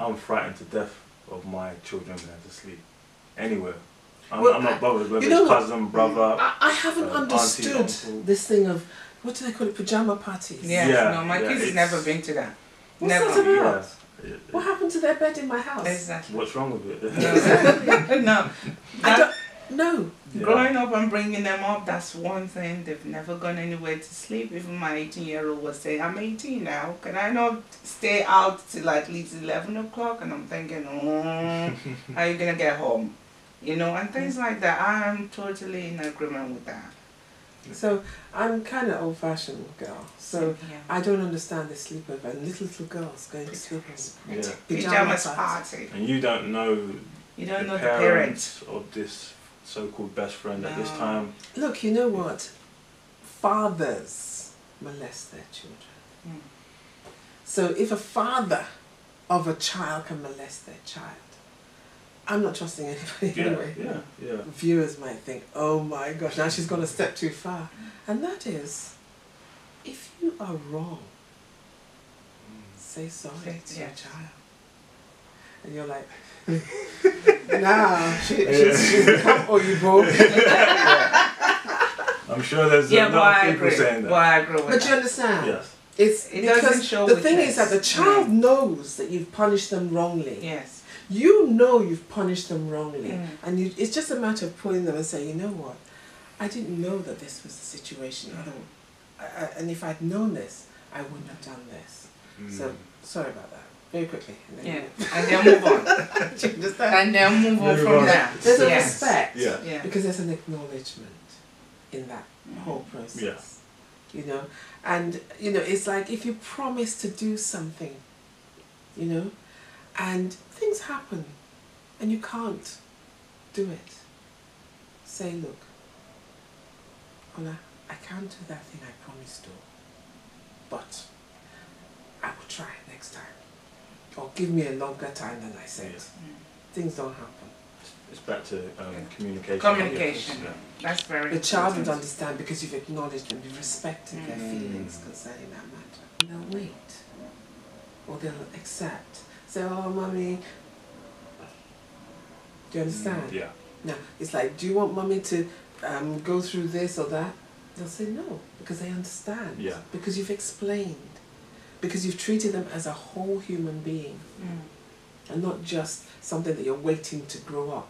I'm frightened to death of my children going to sleep anywhere. I'm not bothered whether it's cousin, brother. I haven't understood auntie, this thing of, what do they call it, pajama parties? Yes, no, my kids have never been to that. What's that about? What happened to their bed in my house? Exactly. What's wrong with it? No. No. Growing up and bringing them up, that's one thing. They've never gone anywhere to sleep. Even my 18-year-old was saying, I'm 18 now. Can I not stay out till at least 11 o'clock? And I'm thinking, how are you going to get home? You know, and things like that. I'm totally in agreement with that. So I'm kind of old-fashioned girl. So I don't understand the sleepover and little girls going to sleep in pajamas party. And you don't know. You don't know the parents of this so-called best friend at this time. Look, you know what? Fathers molest their children. So if a father of a child can molest their child, I'm not trusting anybody anyway. Viewers might think, oh my gosh, now she's gone a step too far. And that is, if you are wrong, say sorry to your child. And you're like, nah, she's become Oyibo. I'm sure there's a lot of people saying that. Well, I agree with But you understand? Yes. It doesn't show the thing is that the child knows that you've punished them wrongly. Yes. You know you've punished them wrongly. And it's just a matter of pulling them and saying, you know what? I didn't know that this was the situation. And if I'd known this, I wouldn't have done this. So, sorry about that. Very quickly. And then move on. Do you understand? And then move on from that. There's a respect. Yeah. Because there's an acknowledgement in that whole process. You know? And, you know, it's like if you promise to do something, you know, and things happen and you can't do it, say, look, Ola, I can't do that thing I promised to, but I will try next time. Or give me a longer time than I said. Things don't happen. It's back to communication. Communication. That's very important. The child would understand because you've acknowledged them, you've respected their feelings concerning that matter. And they'll wait. Or they'll accept. Say, oh, mommy. Do you understand? Yeah. Now, it's like, do you want mommy to go through this or that? They'll say no, because they understand. Yeah. Because you've explained. Because you've treated them as a whole human being. And not just something that you're waiting to grow up.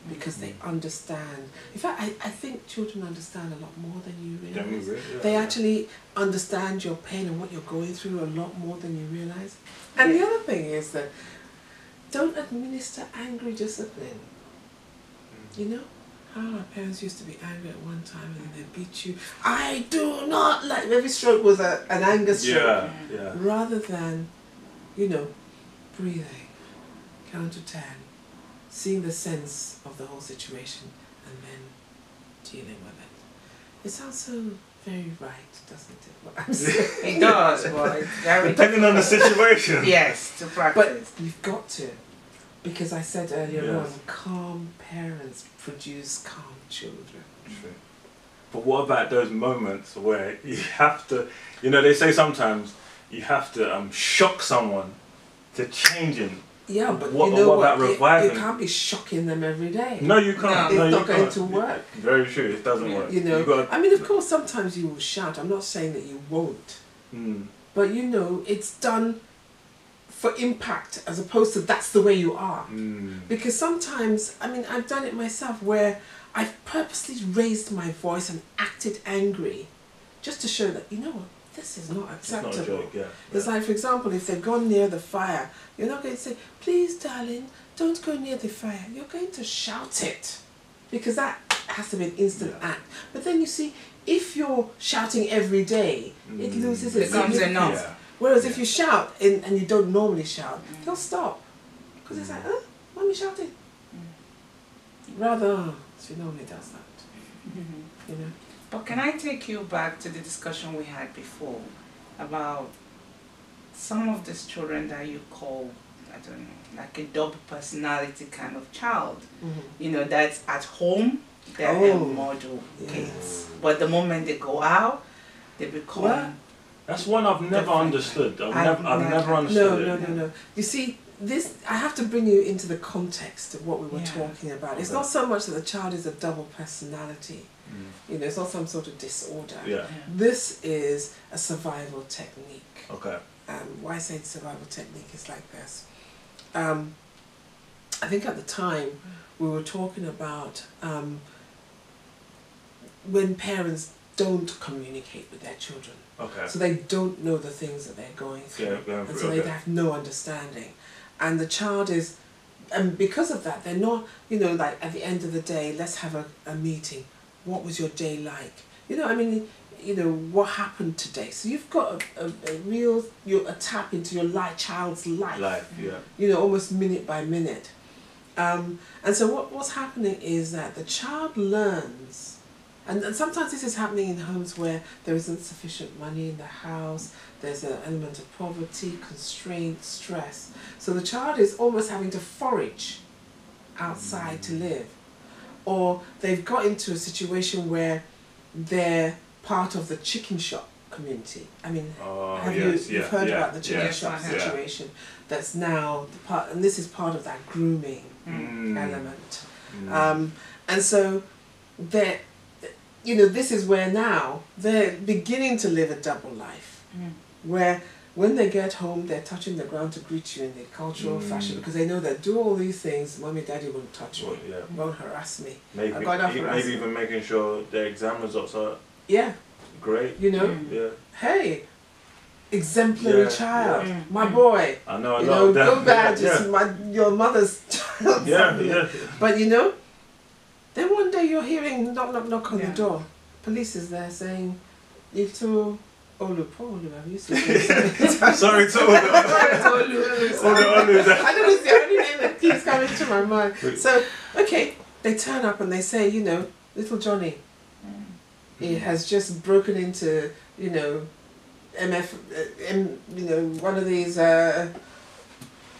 Because they understand. In fact, I think children understand a lot more than you realize. They actually understand your pain and what you're going through a lot more than you realize. And the other thing is that don't administer angry discipline. You know? How our parents used to be angry at one time and then they beat you. I do not like, every stroke was an anger stroke. Rather than, you know, breathing, count to 10, seeing the sense of the whole situation and then dealing with it. It sounds so very right, doesn't it? What I'm saying? It does, but it's very depending on the situation. Yes, to practice. But you've got to. Because I said earlier on, calm parents produce calm children. True. But what about those moments where you have to, you know, they say sometimes you have to shock someone to change him. Yeah, but what, you know what what? about reviving? You can't be shocking them every day. No, you can't. It's no, not you going can't. to work. Very true. It doesn't work. You know, I mean, of course, sometimes you will shout. I'm not saying that you won't. But you know, it's done for impact as opposed to that's the way you are. Because sometimes, I mean, I've done it myself where I've purposely raised my voice and acted angry just to show that, you know what, this is not acceptable. It's not a joke, It's like, for example, if they've gone near the fire, you're not going to say, please, darling, don't go near the fire. You're going to shout it. Because that has to be an instant act. But then you see, if you're shouting every day, it loses its becomes enough. Whereas if you shout and you don't normally shout, they'll stop. Because it's like, mommy shouting. Rather, she normally does that. You know? But can I take you back to the discussion we had before about some of these children that you call, I don't know, like a double personality kind of child? You know, that's at home, they're model kids. But the moment they go out, they become That's one I've never Different. understood. I've I've never never- understood No. You see, this, I have to bring you into the context of what we were Yeah. talking about. It's Okay. not so much that the child is a double personality. Mm. You know, it's not some sort of disorder. Yeah. This is a survival technique. Okay. Why I say survival technique is like this. I think at the time we were talking about when parents don't communicate with their children. Okay. So they don't know the things that they're going through. Yeah, going And through, so they okay. have no understanding. And the child is, and because of that, they're not, you know, like at the end of the day, let's have a meeting. What was your day like? You know, I mean, you know, what happened today? So you've got a real, a tap into your child's life. Life, yeah. You know, almost minute by minute. And so what's happening is that the child learns, and sometimes this is happening in homes where there isn't sufficient money in the house, there's an element of poverty, constraint, stress. So the child is almost having to forage outside to live. Or they've got into a situation where they're part of the chicken shop community. I mean, Oh, have yes, you've heard about the chicken yes, shop I have. situation? That's now the part, and this is part of that grooming Mm. element. Mm. And so they're, you know, this is where now they're beginning to live a double life, where when they get home, they're touching the ground to greet you in the cultural fashion, because they know that do all these things, mommy, daddy won't touch me, Well, yeah. won't harass me. Maybe, I've got enough harassment. maybe even making sure their exam results are Yeah, great. you know, Yeah. hey, exemplary Yeah, child, yeah. my boy. I know a You lot know, of them. go bad, yeah. it's your mother's child. Yeah, something. yeah. But you know, then one day you're hearing knock, knock, knock on Yeah. the door. Police is there saying, "Itu Olupolu." Have you seen it? Sorry to all the Olus. I don't know, it's the only name that keeps coming to my mind. So, okay, they turn up and they say, you know, little Johnny, he has just broken into, you know, you know, one of these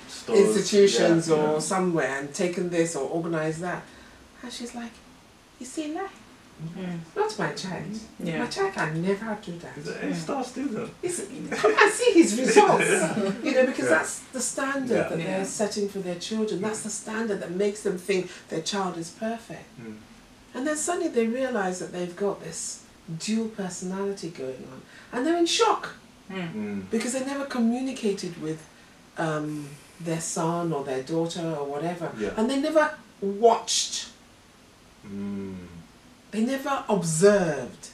Stores, institutions yeah, or yeah. somewhere and taken this or organised that. And she's like, you see, like, not my child. Yeah. My child can never do that. He's an A-star student. Come and see his results. You know, because Yeah. that's the standard Yeah. that Yeah. they're setting for their children. That's the standard that makes them think their child is perfect. Mm. And then suddenly they realise that they've got this dual personality going on. And they're in shock Mm. because they never communicated with their son or their daughter or whatever. Yeah. And they never watched. Mm. They never observed.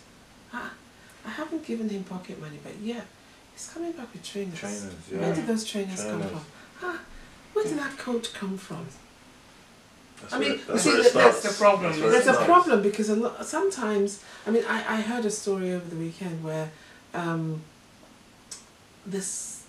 I haven't given him pocket money, but yeah, he's coming back with trainers. Trainers, Where yeah. did those trainers come Trainers. from? Where did that coat come from? That's I mean, where- you that's see, where it that's starts. the problem. That's where it There's a starts. problem because sometimes, I mean, I heard a story over the weekend where this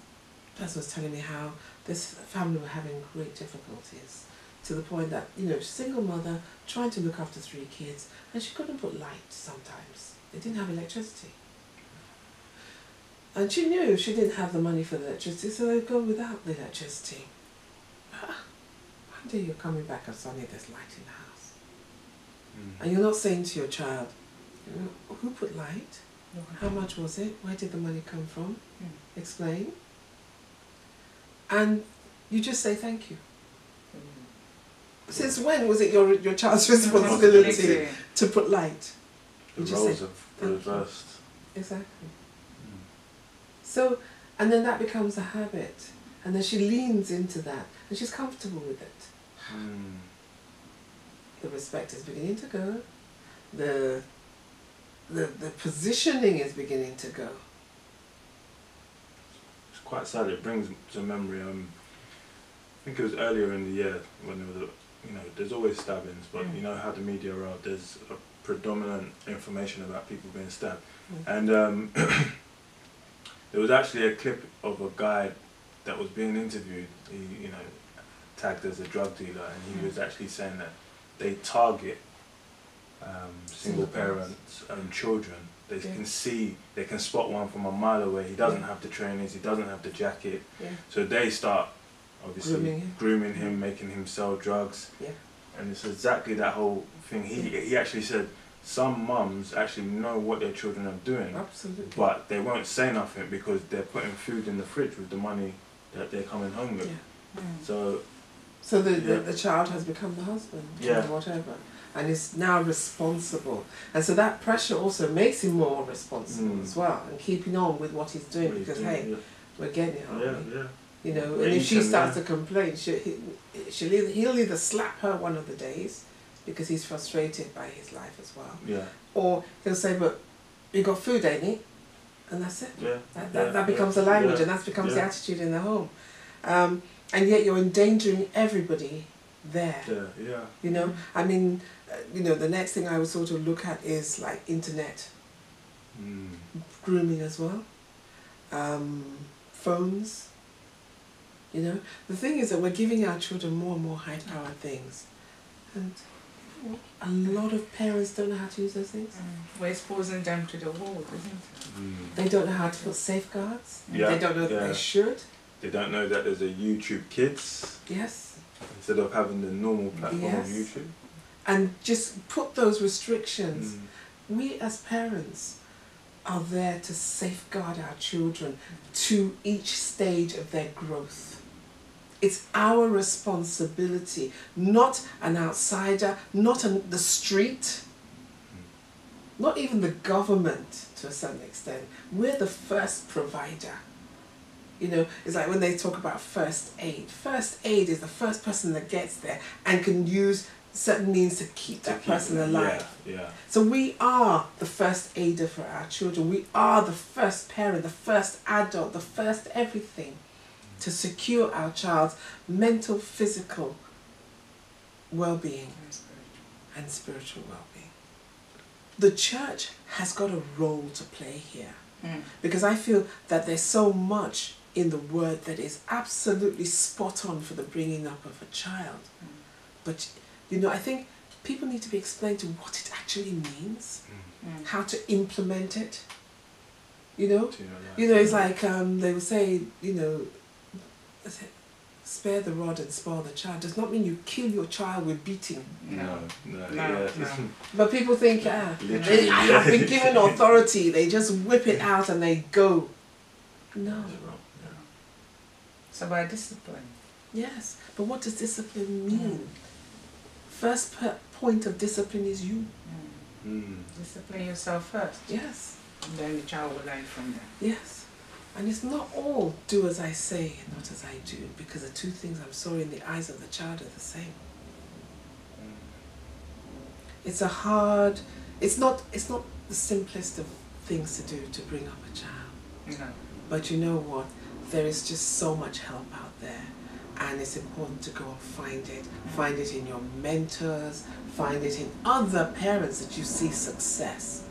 person was telling me how this family were having great difficulties to the point that, you know, single mother trying to look after 3 kids and she couldn't put light sometimes. They didn't have electricity. And she knew she didn't have the money for the electricity, so they'd go without the electricity. One day you're coming back and suddenly there's light in the house. Mm. And you're not saying to your child, who put light? How much was it? Where did the money come from? Explain. And you just say thank you. Since when was it your child's responsibility to put light? The You just roles say, have "Thank you." reversed. Exactly. Mm. So, and then that becomes a habit. And then she leans into that and she's comfortable with it. Mm. The respect is beginning to go. The positioning is beginning to go. It's quite sad. It brings to memory. I think it was earlier in the year when there was you know, there's always stabbings, but you know how the media are out. There's a predominant information about people being stabbed, and there was actually a clip of a guy that was being interviewed. He, you know, tagged as a drug dealer, and he was actually saying that they target single parents and children. They can see, they can spot one from a mile away. He doesn't have the trainers, he doesn't have the jacket. So they start obviously grooming him, making him sell drugs. And it's exactly that whole thing. He actually said some mums actually know what their children are doing, Absolutely. but they won't say nothing because they're putting food in the fridge with the money that they're coming home with. Yeah. So the child has become the husband Yeah. or whatever, and is now responsible. And so that pressure also makes him more responsible as well, and keeping on with what he's doing, because hey, we're getting it, aren't we? yeah. You know, Yeah, and if you she can, starts yeah. to complain, he'll either slap her one of the days because he's frustrated by his life as well, Yeah. or he'll say, "But you got food, ain't it?" And that's it. Yeah. That becomes the language, Yeah. and that becomes the Yeah. attitude in the home. And yet you're endangering everybody there. Yeah. You know, I mean, the next thing I would sort of look at is like internet grooming as well, phones. You know, the thing is that we're giving our children more and more high-powered things, and a lot of parents don't know how to use those things. We're exposing them to the world, isn't it? They don't know how to put safeguards. Yeah. They don't know that they should. They don't know that there's a YouTube Kids Yes. instead of having the normal platform Yes. on YouTube. And just put those restrictions. We as parents are there to safeguard our children to each stage of their growth. It's our responsibility, not an outsider, not on the street, not even the government to a certain extent. We're the first provider. You know, it's like when they talk about first aid. First aid is the first person that gets there and can use certain means to keep that person alive. Yeah. So we are the first aider for our children. We are the first parent, the first adult, the first everything to secure our child's mental, physical well-being and spiritual well-being. The church has got a role to play here, because I feel that there's so much in the word that is absolutely spot on for the bringing up of a child. But I think people need to be explained to what it actually means, how to implement it. It's like they will say, spare the rod and spoil the child. Does not mean you kill your child with beating. No. But people think, I Literally, have been given authority. They just whip it out and they go. No. It's about discipline. Yes, but what does discipline mean? First point of discipline is you. Discipline yourself first. Yes. And then the child will learn from there. Yes. And it's not all do as I say and not as I do, because the two things, I'm sorry, in the eyes of the child are the same. It's not the simplest of things to do to bring up a child. No. But you know what? There is just so much help out there, and it's important to go and find it. Find it in your mentors, find it in other parents that you see success,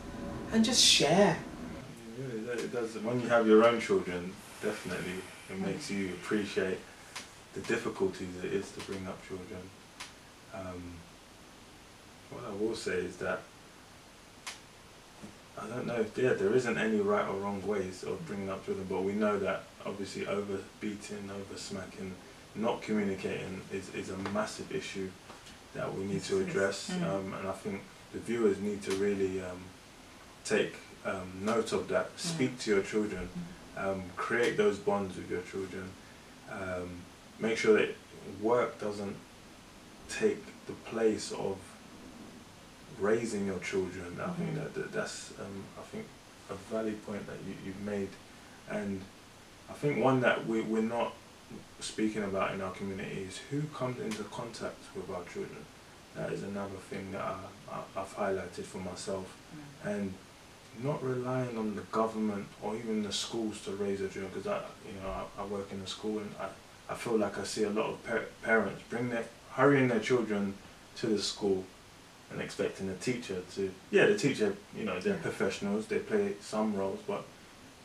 and just share. It does. When you have your own children, definitely it makes you appreciate the difficulties it is to bring up children. What I will say is that I don't know if there isn't any right or wrong ways of bringing up children, but we know that obviously over beating, over smacking, not communicating is a massive issue that we need to address. And I think the viewers need to really take note of that. Speak to your children, create those bonds with your children, make sure that work doesn't take the place of raising your children. I think that's I think a valid point that you've made, and I think one that we're not speaking about in our community is who comes into contact with our children. That is another thing that I've highlighted for myself, and not relying on the government or even the schools to raise their children, because I work in a school, and I feel like I see a lot of parents hurrying their children to the school and expecting the teacher to, the teacher, they're professionals, they play some roles, but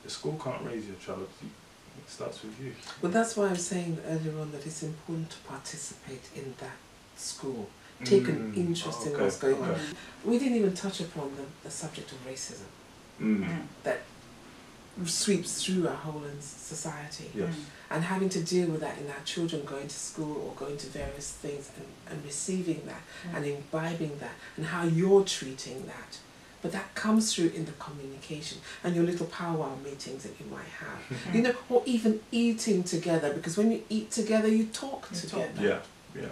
the school can't raise your child. It starts with you. Well, that's why I'm saying earlier on that it's important to participate in that school. Take an interest in what's going on. We didn't even touch upon the subject of racism. That sweeps through our whole society. Yes. And having to deal with that in our children going to school or going to various things and receiving that and imbibing that and how you're treating that. But that comes through in the communication and your little powwow meetings that you might have. You know, or even eating together, because when you eat together, you talk together. Yeah, yeah.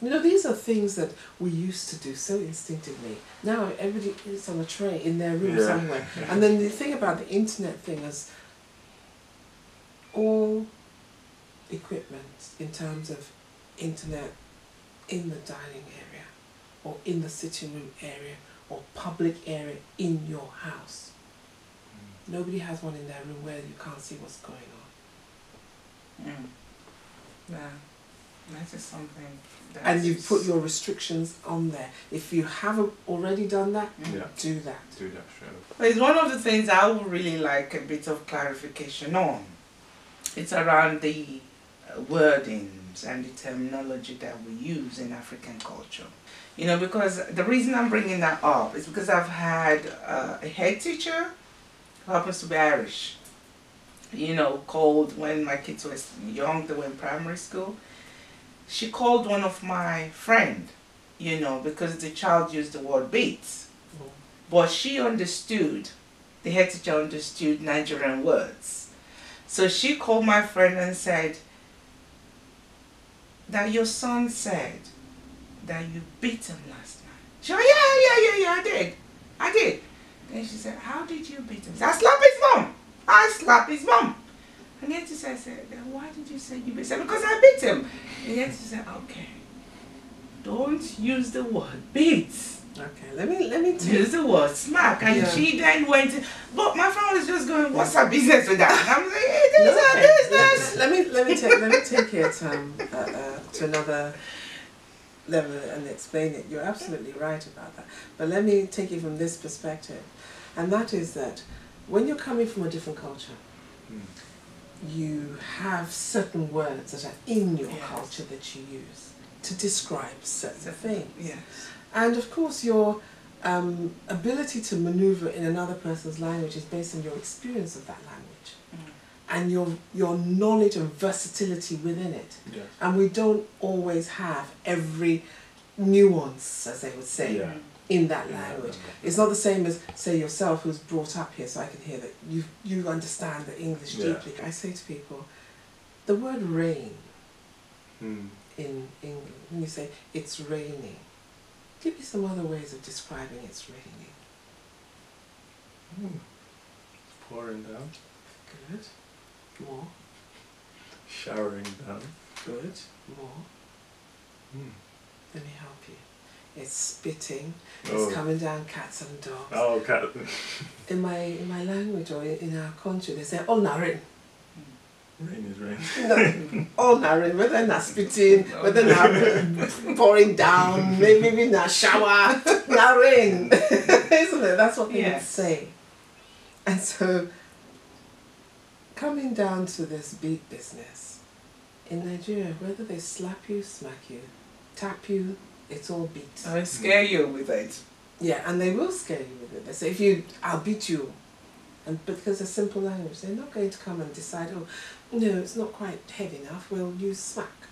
You know, these are things that we used to do so instinctively. Now everybody is on a tray in their room somewhere. And then the thing about the internet thing is all equipment in terms of internet in the dining area or in the sitting room area or public area in your house. Nobody has one in their room where you can't see what's going on. Yeah, that is something. And you put your restrictions on there. If you haven't already done that, do that. Do that straight away. But it's one of the things I would really like a bit of clarification on. It's around the wordings and the terminology that we use in African culture. You know, because the reason I'm bringing that up is because I've had a head teacher who happens to be Irish, you know, called when my kids were young, they were in primary school. She called one of my friend, you know, because the child used the word beats. But she understood, the head teacher understood Nigerian words. So she called my friend and said that your son said that you beat him last night. She went, yeah, I did. Then she said, how did you beat him? I slapped his mom. I slapped his mom. And then she said, then why did you say you beat him? Because I beat him. And then she said, okay, don't use the word beat. Okay, let me Use the word smack. And she then went, but my friend was just going, what's her business with that? And I'm like, it is her business. Let me take it to another level and explain it. You're absolutely right about that. But let me take it from this perspective. And that is that when you're coming from a different culture, you have certain words that are in your culture that you use to describe certain things. Yes. And of course your ability to maneuver in another person's language is based on your experience of that language and your knowledge and versatility within it. Yes. And we don't always have every nuance, as they would say, in that language. It's not the same as, say, yourself, who's brought up here, so I can hear that you understand the English deeply. I say to people, the word rain in England, when you say it's raining, give me some other ways of describing it's raining. It's pouring down. Good. More. Showering down. Good. More. Let me help you. It's spitting. It's coming down cats and dogs. Oh, cat. In my language or in our country, they say, oh, narin. Rain is rain. No, all narin, whether not spitting, whether not pouring down, maybe not shower, narin. Isn't it? That's what people say. And so, coming down to this beat business, in Nigeria, whether they slap you, smack you, tap you, it's all beat. I scare you with it. Yeah, and they will scare you with it. They say, I'll beat you. And because it's simple language, they're not going to come and decide, oh, no, it's not quite heavy enough, we'll use smack.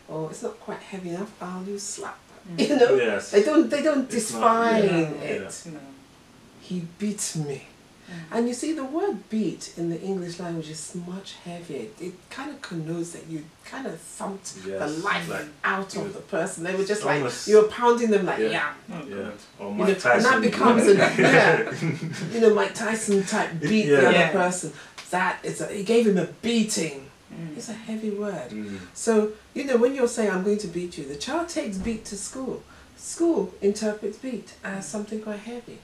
Or it's not quite heavy enough, I'll use slap. You know? Yes. They don't define it. No. He beat me. And you see, the word beat in the English language is much heavier. It kind of connotes that you kind of thumped the life out of the person. They were just like, you were pounding them like, Or Mike Tyson. And that becomes a, Mike Tyson type beat the other person. It gave him a beating. It's a heavy word. So, when you're saying, I'm going to beat you, the child takes beat to school. School interprets beat as something quite heavy.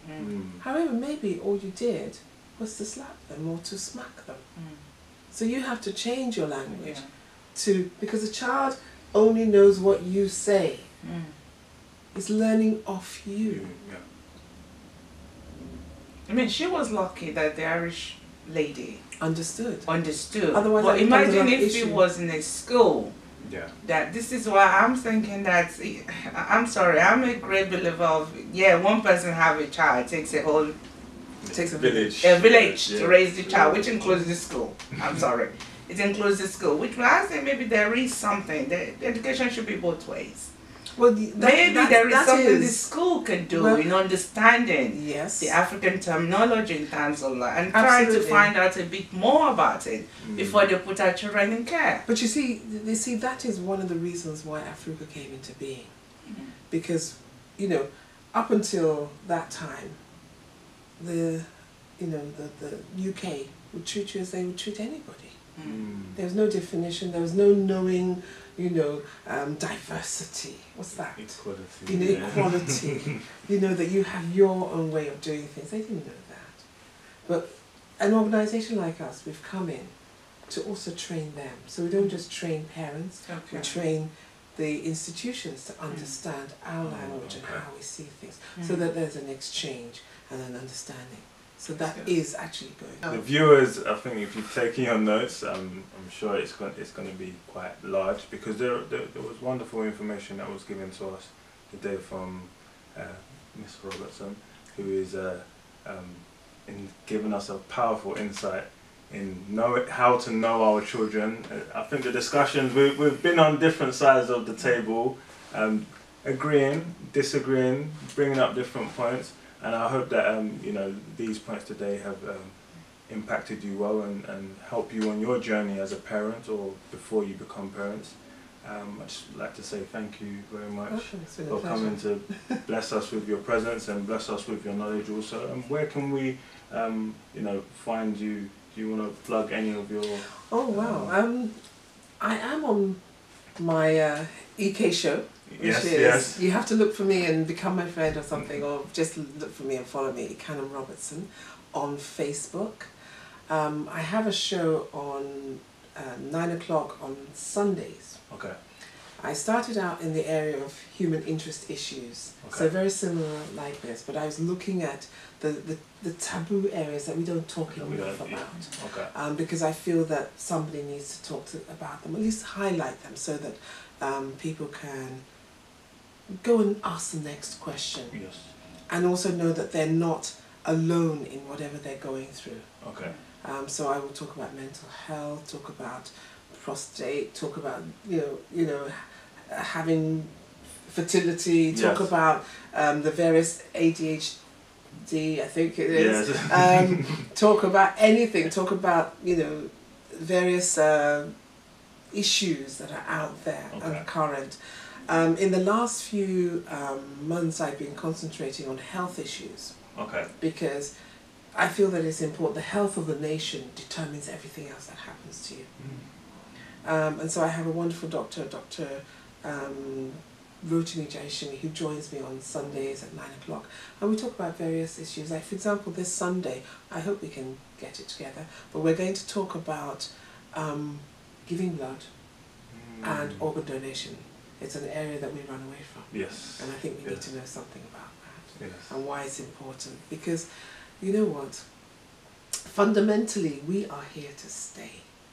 However, maybe all you did was to slap them or to smack them. So you have to change your language because the child only knows what you say. It's learning off you. I mean, she was lucky that the Irish lady understood. Otherwise, but imagine if it was in a school. That this is why I'm thinking that, I'm sorry, I'm a great believer of, one person have a child, takes a whole It takes a village. village Yeah. to raise the child, which includes the school. I'm sorry. It includes the school, which I say maybe there is something. The education should be both ways. Well, Maybe there is that something the is- school can do well, in understanding Yes. the African terminology in terms of life and trying to Absolutely. find out a bit more about it before they put our children in care. But you see, that is one of the reasons why Africa came into being. Because, up until that time, the UK would treat you as they would treat anybody. There was no definition, there was no knowing, diversity. What's that? Equality. Equality. That you have your own way of doing things. They didn't know that. But an organisation like us, we've come in to also train them. So we don't just train parents, we train the institutions to understand our language and how we see things, so that there's an exchange and an understanding. So that is actually going on. The viewers, I think, if you've taken your notes, I'm sure it's going to be quite large, because there was wonderful information that was given to us today from Miss Robertson, who is giving us a powerful insight in how to know our children. I think the discussions, we've been on different sides of the table, agreeing, disagreeing, bringing up different points. And I hope that these points today have impacted you well and help you on your journey as a parent or before you become parents. I'd just like to say thank you very much for coming to bless us with your presence and bless us with your knowledge also. And where can we, find you? Do you want to plug any of your? Oh wow! I am on my EK show. Yes. You have to look for me and become my friend or something, or just look for me and follow me, Ikanem Robertson, on Facebook. I have a show on 9 o'clock on Sundays. Okay. I started out in the area of human interest issues, so very similar like this, but I was looking at the taboo areas that we don't talk enough about. Okay. Because I feel that somebody needs to talk about them, at least highlight them, so that people can go and ask the next question. Yes. And also know that they're not alone in whatever they're going through. Okay. So I will talk about mental health, talk about prostate, talk about having fertility, talk about the various ADHD, I think it is. Yes. Talk about anything. Talk about various issues that are out there and current. In the last few months, I've been concentrating on health issues. Okay. Because I feel that it's important. The health of the nation determines everything else that happens to you. And so I have a wonderful doctor, Dr. Rotimi Jaishimi, who joins me on Sundays at 9 o'clock. And we talk about various issues. Like, for example, this Sunday, I hope we can get it together, but we're going to talk about giving blood and organ donation. It's an area that we run away from. Yes. And I think we need to know something about that. Yes. And why it's important. Because, you know what? Fundamentally, we are here to stay.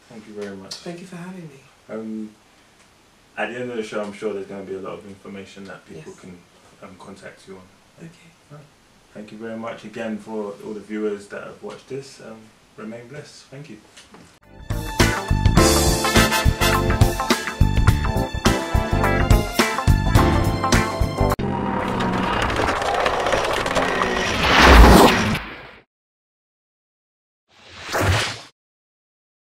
Thank you very much. Thank you for having me. At the end of the show, I'm sure there's going to be a lot of information that people Yes. can contact you on. Okay. Thank you very much again for all the viewers that have watched this. Remain blessed. Thank you.